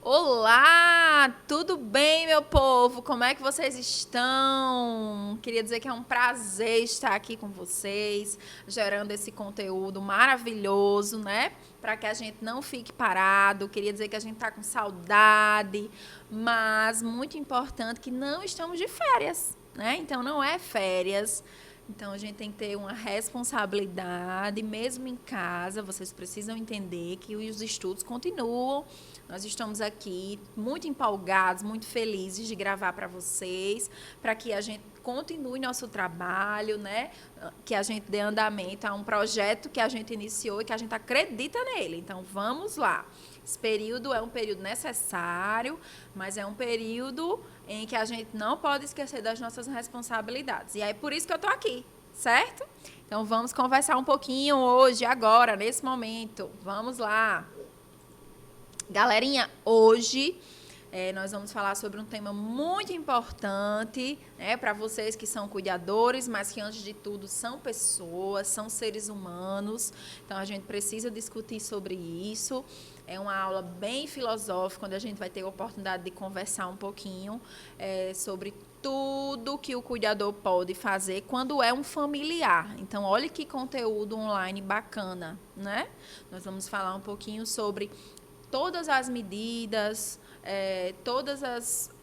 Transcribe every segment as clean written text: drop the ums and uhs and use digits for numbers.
Olá, tudo bem, meu povo? Como é que vocês estão? Queria dizer que é um prazer estar aqui com vocês, gerando esse conteúdo maravilhoso, né? Para que a gente não fique parado. Queria dizer que a gente está com saudade, mas muito importante que não estamos de férias, né? Então não é férias. Então a gente tem que ter uma responsabilidade, mesmo em casa, vocês precisam entender que os estudos continuam. Nós estamos aqui muito empolgados, muito felizes de gravar para vocês, para que a gente continue nosso trabalho, né? Que a gente dê andamento a um projeto que a gente iniciou e que a gente acredita nele. Então vamos lá. Esse período é um período necessário, mas é um período em que a gente não pode esquecer das nossas responsabilidades. E é por isso que eu estou aqui, certo? Então vamos conversar um pouquinho hoje, agora, nesse momento. Vamos lá. Galerinha, hoje nós vamos falar sobre um tema muito importante, né, para vocês que são cuidadores, mas que antes de tudo são pessoas, são seres humanos. Então a gente precisa discutir sobre isso. É uma aula bem filosófica, onde a gente vai ter a oportunidade de conversar um pouquinho sobre tudo que o cuidador pode fazer quando é um familiar. Então, olha que conteúdo online bacana, né? Nós vamos falar um pouquinho sobre todas as medidas,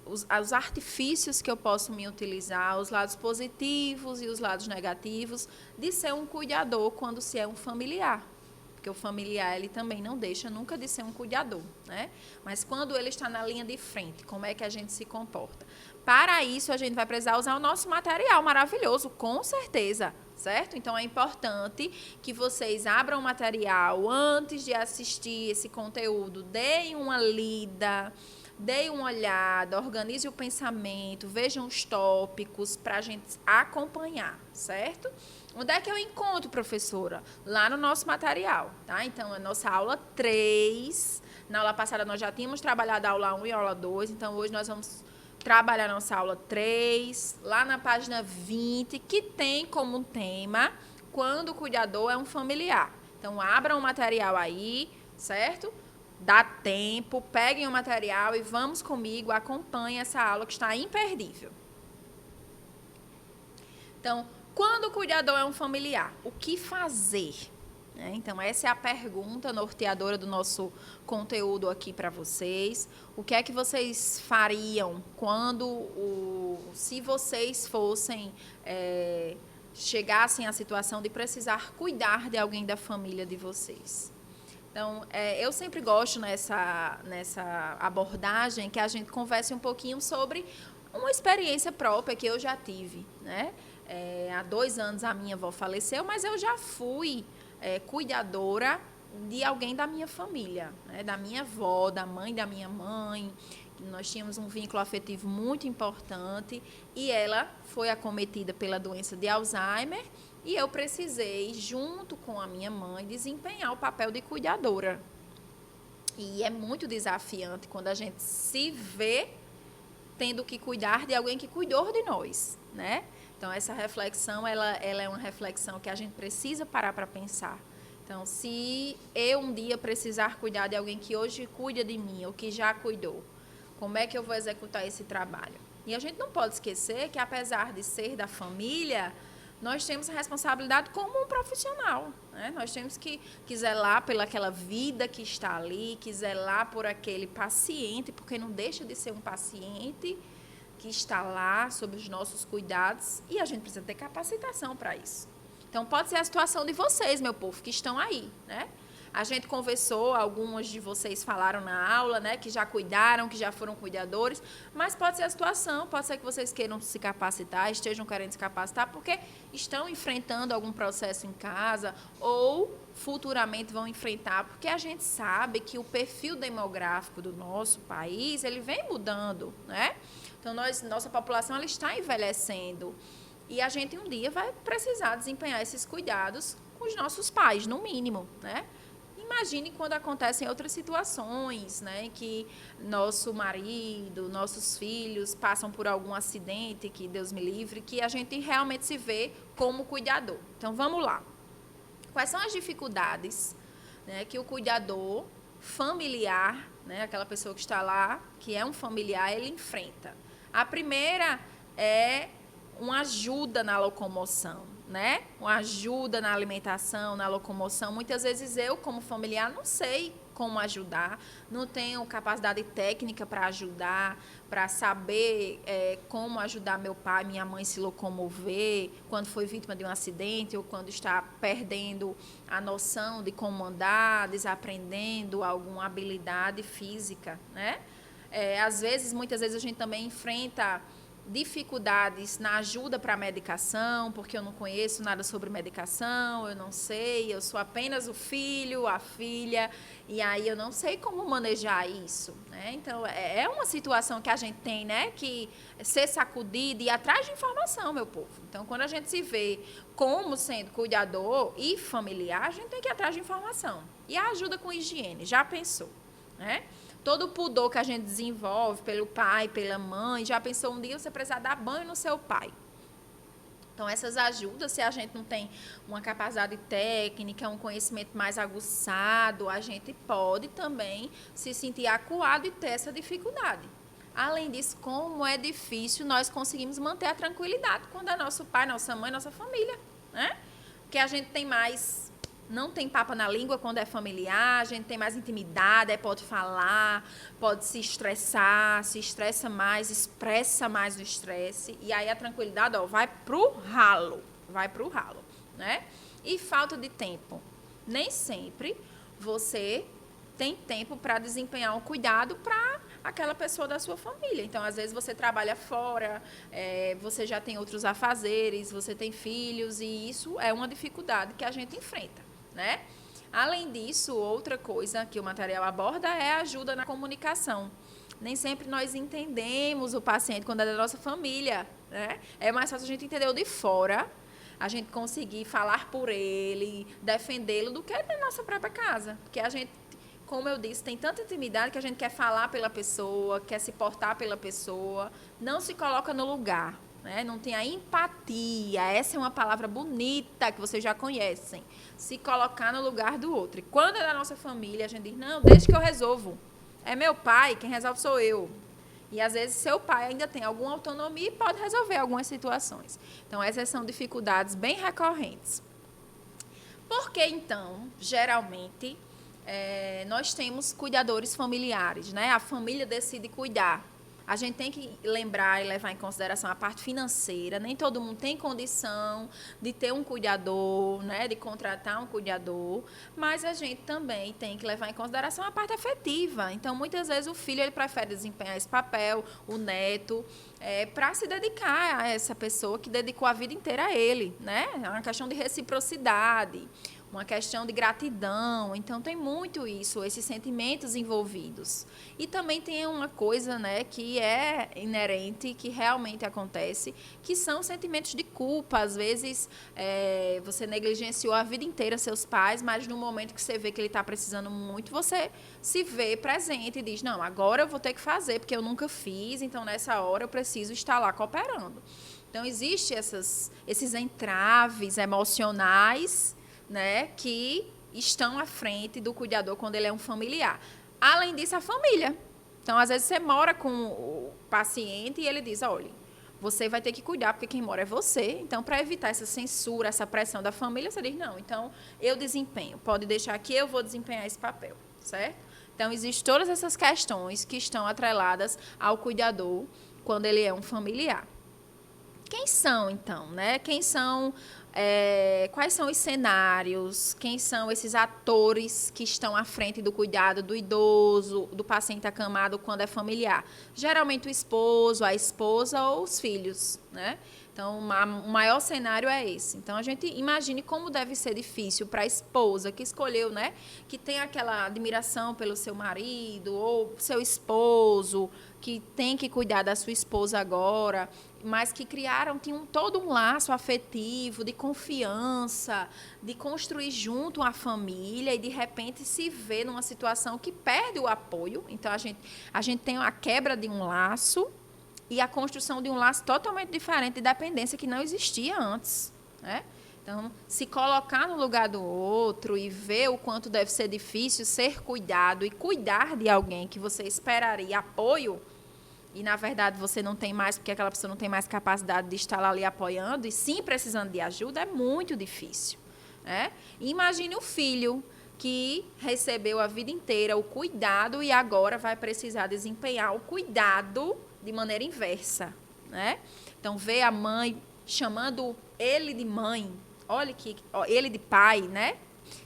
os artifícios que eu posso me utilizar, os lados positivos e os lados negativos de ser um cuidador quando se é um familiar. Porque o familiar, ele também não deixa nunca de ser um cuidador, né? Mas quando ele está na linha de frente, como é que a gente se comporta? Para isso, a gente vai precisar usar o nosso material maravilhoso, com certeza, certo? Então, é importante que vocês abram o material antes de assistir esse conteúdo, deem uma lida, deem uma olhada, organize o pensamento, vejam os tópicos para a gente acompanhar, certo? Onde é que eu encontro, professora? Lá no nosso material, tá? Então, a nossa aula 3. Na aula passada, nós já tínhamos trabalhado a aula 1 e a aula 2. Então, hoje nós vamos trabalhar a nossa aula 3, lá na página 20, que tem como tema quando o cuidador é um familiar. Então, abram o material aí, certo? Dá tempo, peguem o material e vamos comigo, acompanhem essa aula que está imperdível. Então, quando o cuidador é um familiar, o que fazer? Então, essa é a pergunta norteadora do nosso conteúdo aqui para vocês. O que é que vocês fariam se vocês fossem, chegassem à situação de precisar cuidar de alguém da família de vocês? Então, eu sempre gosto nessa abordagem que a gente converse um pouquinho sobre uma experiência própria que eu já tive, né? Há 2 anos a minha avó faleceu, mas eu já fui cuidadora de alguém da minha família, né? Da minha avó, da mãe da minha mãe. Nós tínhamos um vínculo afetivo muito importante e ela foi acometida pela doença de Alzheimer e eu precisei, junto com a minha mãe, desempenhar o papel de cuidadora. E é muito desafiante quando a gente se vê tendo que cuidar de alguém que cuidou de nós, né? Então, essa reflexão, ela é uma reflexão que a gente precisa parar para pensar. Então, se eu um dia precisar cuidar de alguém que hoje cuida de mim ou que já cuidou, como é que eu vou executar esse trabalho? E a gente não pode esquecer que, apesar de ser da família, nós temos a responsabilidade como um profissional, né? Nós temos que zelar pelaquela vida que está ali, que zelar por aquele paciente, porque não deixa de ser um paciente que está lá sob os nossos cuidados e a gente precisa ter capacitação para isso. Então, pode ser a situação de vocês, meu povo, que estão aí, né? A gente conversou, algumas de vocês falaram na aula, né, que já cuidaram, que já foram cuidadores, mas pode ser a situação, pode ser que vocês queiram se capacitar, estejam querendo se capacitar, porque estão enfrentando algum processo em casa ou futuramente vão enfrentar, porque a gente sabe que o perfil demográfico do nosso país, ele vem mudando, né? Então, nossa população ela está envelhecendo e a gente um dia vai precisar desempenhar esses cuidados com os nossos pais, no mínimo, né? Imagine quando acontecem outras situações, né, que nosso marido, nossos filhos passam por algum acidente, que Deus me livre, que a gente realmente se vê como cuidador. Então, vamos lá. Quais são as dificuldades, né, que o cuidador familiar né? Aquela pessoa que está lá, que é um familiar, ele enfrenta. A primeira é uma ajuda na locomoção, né? Uma ajuda na alimentação, na locomoção. Muitas vezes eu, como familiar, não sei como ajudar, não tenho capacidade técnica para ajudar, para saber como ajudar meu pai, minha mãe se locomover quando foi vítima de um acidente ou quando está perdendo a noção de como andar, desaprendendo alguma habilidade física, né? Às vezes, muitas vezes a gente também enfrenta dificuldades na ajuda para a medicação, porque eu não conheço nada sobre medicação, eu não sei, eu sou apenas o filho, a filha, e aí eu não sei como manejar isso, né? Então, é uma situação que a gente tem, né, que ser sacudida e ir atrás de informação, meu povo. Então, quando a gente se vê como sendo cuidador e familiar, a gente tem que ir atrás de informação. E a ajuda com higiene, já pensou, né? Todo o pudor que a gente desenvolve pelo pai, pela mãe, já pensou um dia você precisar dar banho no seu pai. Então, essas ajudas, se a gente não tem uma capacidade técnica, um conhecimento mais aguçado, a gente pode também se sentir acuado e ter essa dificuldade. Além disso, como é difícil nós conseguimos manter a tranquilidade quando é nosso pai, nossa mãe, nossa família, né? Porque a gente tem mais... Não tem papa na língua quando é familiar, a gente tem mais intimidade, pode falar, pode se estressar, se estressa mais, expressa mais o estresse. E aí a tranquilidade, ó, vai pro ralo, né? E falta de tempo. Nem sempre você tem tempo para desempenhar um cuidado para aquela pessoa da sua família. Então, às vezes, você trabalha fora, você já tem outros afazeres, você tem filhos, e isso é uma dificuldade que a gente enfrenta, né? Além disso, outra coisa que o material aborda é a ajuda na comunicação. Nem sempre nós entendemos o paciente quando é da nossa família, né? É mais fácil a gente entender o de fora, a gente conseguir falar por ele, defendê-lo, do que da nossa própria casa. Porque a gente, como eu disse, tem tanta intimidade que a gente quer falar pela pessoa, quer se portar pela pessoa, não se coloca no lugar, né? Não tem a empatia. Essa é uma palavra bonita que vocês já conhecem. Se colocar no lugar do outro. E quando é da nossa família, a gente diz, não, deixa que eu resolvo. É meu pai, quem resolve sou eu. E, às vezes, seu pai ainda tem alguma autonomia e pode resolver algumas situações. Então, essas são dificuldades bem recorrentes. Por que, então, geralmente, nós temos cuidadores familiares, né? A família decide cuidar. A gente tem que lembrar e levar em consideração a parte financeira. Nem todo mundo tem condição de ter um cuidador, né, de contratar um cuidador, mas a gente também tem que levar em consideração a parte afetiva. Então, muitas vezes, o filho ele prefere desempenhar esse papel, o neto, para se dedicar a essa pessoa que dedicou a vida inteira a ele, né? É uma questão de reciprocidade, uma questão de gratidão. Então, tem muito isso, esses sentimentos envolvidos. E também tem uma coisa, né, que é inerente, que realmente acontece, que são sentimentos de culpa. Às vezes, você negligenciou a vida inteira seus pais, mas no momento que você vê que ele está precisando muito, você se vê presente e diz, não, agora eu vou ter que fazer, porque eu nunca fiz, então nessa hora eu preciso estar lá cooperando. Então, existem esses entraves emocionais, né, que estão à frente do cuidador quando ele é um familiar. Além disso, a família. Então, às vezes, você mora com o paciente e ele diz, olha, você vai ter que cuidar, porque quem mora é você. Então, para evitar essa censura, essa pressão da família, você diz, não, então, eu desempenho. Pode deixar que eu vou desempenhar esse papel, certo? Então, existem todas essas questões que estão atreladas ao cuidador quando ele é um familiar. Quem são, então, né? Quais são os cenários, quem são esses atores que estão à frente do cuidado do idoso, do paciente acamado quando é familiar? Geralmente o esposo, a esposa ou os filhos, né? Então, o maior cenário é esse. Então, a gente imagine como deve ser difícil para a esposa que escolheu, né? Que tem aquela admiração pelo seu marido ou seu esposo, que tem que cuidar da sua esposa agora, mas que tinham todo um laço afetivo, de confiança, de construir junto a família e, de repente, se vê numa situação que perde o apoio. Então, a gente tem a quebra de um laço e a construção de um laço totalmente diferente de dependência que não existia antes, né? Então, se colocar no lugar do outro e ver o quanto deve ser difícil ser cuidado e cuidar de alguém que você esperaria apoio, e na verdade você não tem mais, porque aquela pessoa não tem mais capacidade de estar lá ali apoiando, e sim precisando de ajuda, é muito difícil. Né? Imagine o filho que recebeu a vida inteira o cuidado e agora vai precisar desempenhar o cuidado de maneira inversa. Né? Então, vê a mãe chamando ele de mãe, olha que ele de pai, né?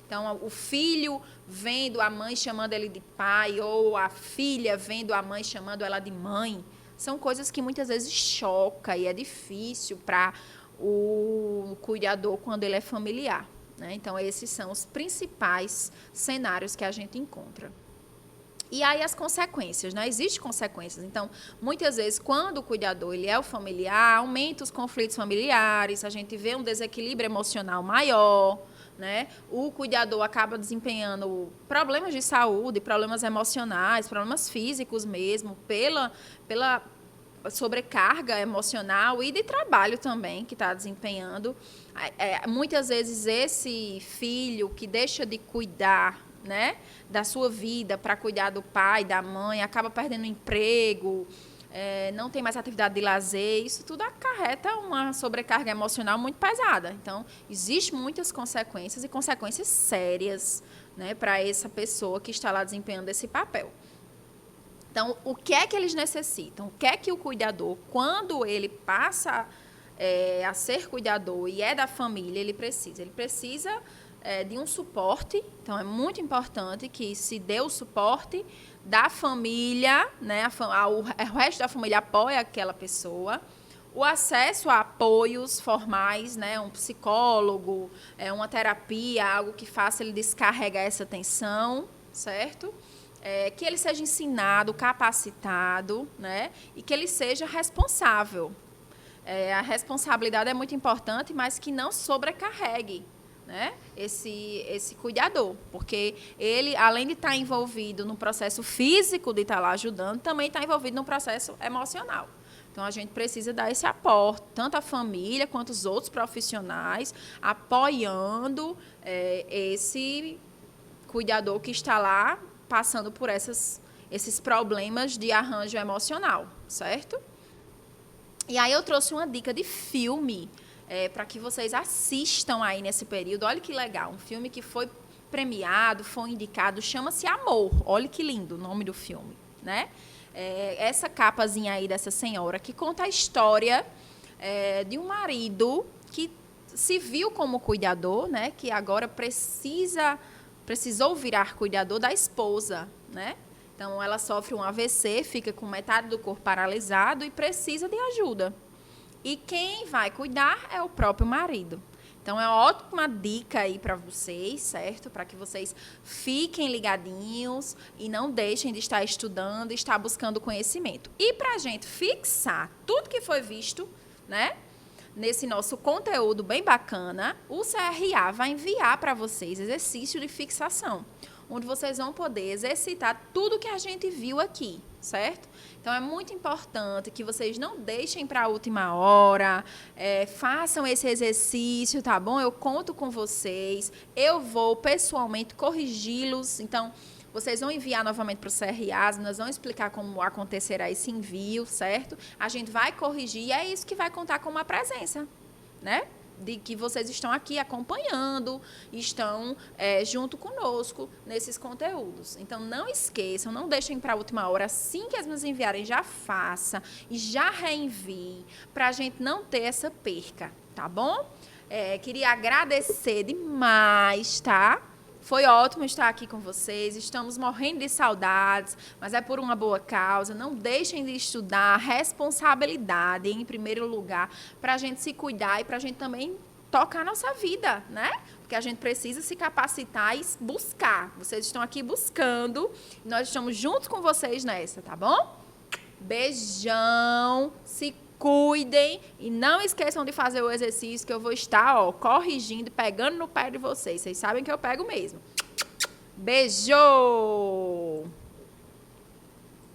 Então, o filho vendo a mãe chamando ele de pai, ou a filha vendo a mãe chamando ela de mãe, são coisas que muitas vezes chocam e é difícil para o cuidador quando ele é familiar. Né? Então, esses são os principais cenários que a gente encontra. E aí as consequências, né? Existem consequências. Então, muitas vezes, quando o cuidador ele é o familiar, aumenta os conflitos familiares, a gente vê um desequilíbrio emocional maior, né? O cuidador acaba desempenhando problemas de saúde, problemas emocionais, problemas físicos mesmo, pela sobrecarga emocional e de trabalho também que está desempenhando. Muitas vezes esse filho que deixa de cuidar, né, da sua vida para cuidar do pai, da mãe, acaba perdendo o emprego, não tem mais atividade de lazer, isso tudo acarreta uma sobrecarga emocional muito pesada. Então, existem muitas consequências e consequências sérias, né, para essa pessoa que está lá desempenhando esse papel. Então, o que é que eles necessitam? O que é que o cuidador, quando ele passa a ser cuidador e é da família, ele precisa? Ele precisa de um suporte. Então, é muito importante que se dê o suporte da família, né? O resto da família apoia aquela pessoa. O acesso a apoios formais, né? Um psicólogo, uma terapia, algo que faça ele descarregar essa tensão, certo? Que ele seja ensinado, capacitado, né? E que ele seja responsável. A responsabilidade é muito importante, mas que não sobrecarregue, né, esse cuidador, porque ele, além de estar envolvido no processo físico de estar lá ajudando, também está envolvido no processo emocional. Então, a gente precisa dar esse aporte, tanto a família quanto os outros profissionais, apoiando esse cuidador que está lá passando por esses problemas de arranjo emocional, certo? E aí eu trouxe uma dica de filme para que vocês assistam aí nesse período. Olha que legal, um filme que foi premiado, foi indicado, chama-se Amor. Olha que lindo o nome do filme, né? Essa capazinha aí dessa senhora que conta a história de um marido que se viu como cuidador, né? Que agora precisou virar cuidador da esposa, né? Então, ela sofre um AVC, fica com metade do corpo paralisado e precisa de ajuda. E quem vai cuidar é o próprio marido. Então, é uma ótima dica aí para vocês, certo? Para que vocês fiquem ligadinhos e não deixem de estar estudando e estar buscando conhecimento. E para a gente fixar tudo que foi visto, né, nesse nosso conteúdo bem bacana, o CRA vai enviar para vocês exercício de fixação, onde vocês vão poder exercitar tudo que a gente viu aqui, certo? Então, é muito importante que vocês não deixem para a última hora, façam esse exercício, tá bom? Eu conto com vocês, eu vou pessoalmente corrigi-los. Então, vocês vão enviar novamente para o CRA, nós vamos explicar como acontecerá esse envio, certo? A gente vai corrigir e é isso que vai contar como uma presença, né? De que vocês estão aqui acompanhando, estão junto conosco nesses conteúdos. Então, não esqueçam, não deixem para a última hora. Assim que as meninas enviarem, já faça e já reenvie, para a gente não ter essa perca, tá bom? Queria agradecer demais, tá? Foi ótimo estar aqui com vocês, estamos morrendo de saudades, mas é por uma boa causa. Não deixem de estudar, responsabilidade em primeiro lugar, para a gente se cuidar e para a gente também tocar a nossa vida, né? Porque a gente precisa se capacitar e buscar. Vocês estão aqui buscando, nós estamos juntos com vocês nessa, tá bom? Beijão, se cuidem e não esqueçam de fazer o exercício que eu vou estar, corrigindo, pegando no pé de vocês. Vocês sabem que eu pego mesmo. Beijo!